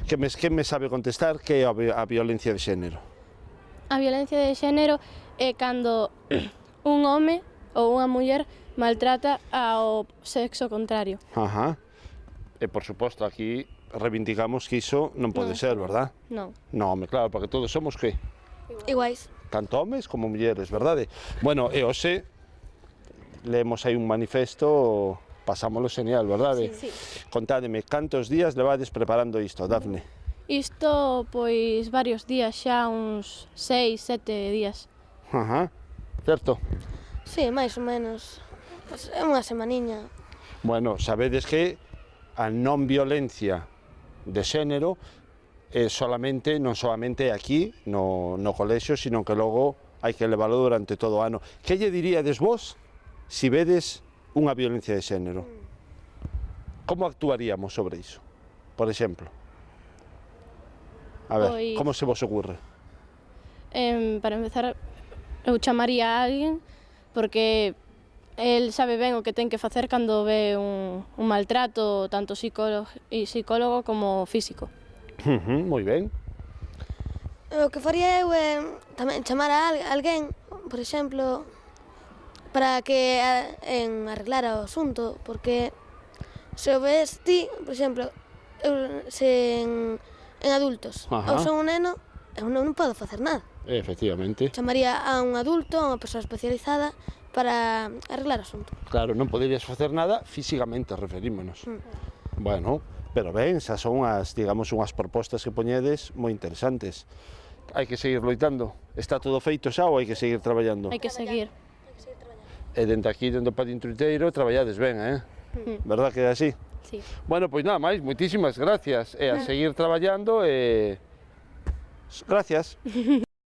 Que me sabe contestar que é a violencia de xénero? A violencia de xénero é cando un home ou unha muller maltrata ao sexo contrario. Ajá. E, por suposto, aquí reivindicamos que iso non pode ser, verdad? Non. Non, home, claro, porque todos somos que? Iguais. Tanto homes como mulleres, verdade? Bueno, e hoxe leemos aí un manifesto, pasámoslo genial, verdade? Sí. Contádeme, cantos días levades preparando isto, Dafne? Isto, pois, varios días xa, uns 6, 7 días. Ajá, certo? Sí, máis ou menos. Pois é unha semaniña. Bueno, sabedes que a non violencia de xénero é non solamente aquí no colexio, sino que logo hai que leválo durante todo o ano. Que lle diríades vos si vedes unha violencia de xénero? Como actuaríamos sobre iso, por exemplo? A ver, Pois- como se vos ocurre? Para empezar, eu chamaría a alguén porque el sabe ben o que ten que facer cando ve un maltrato tanto psicólogo como físico. Moi ben. O que faría eu é tamén chamar a alguén, por exemplo, para que arreglar o asunto, porque se o ves ti, por exemplo, en adultos, Ajá. ou son un neno, eu non podo facer nada. Efectivamente. Chamaría a un adulto, a unha persoa especializada, para arreglar o asunto. Claro, non poderías facer nada físicamente, referímonos. Bueno, pero ben, xa son unhas propostas que poñedes moi interesantes. Hai que seguir loitando. Está todo feito xa ou hai que seguir traballando? Hai que seguir. E dende aquí, dende o Patio Intuiteiro, traballades ben, Verdad que é así? Sí. Bueno, pois nada máis, moitísimas gracias. E a seguir traballando e... Gracias.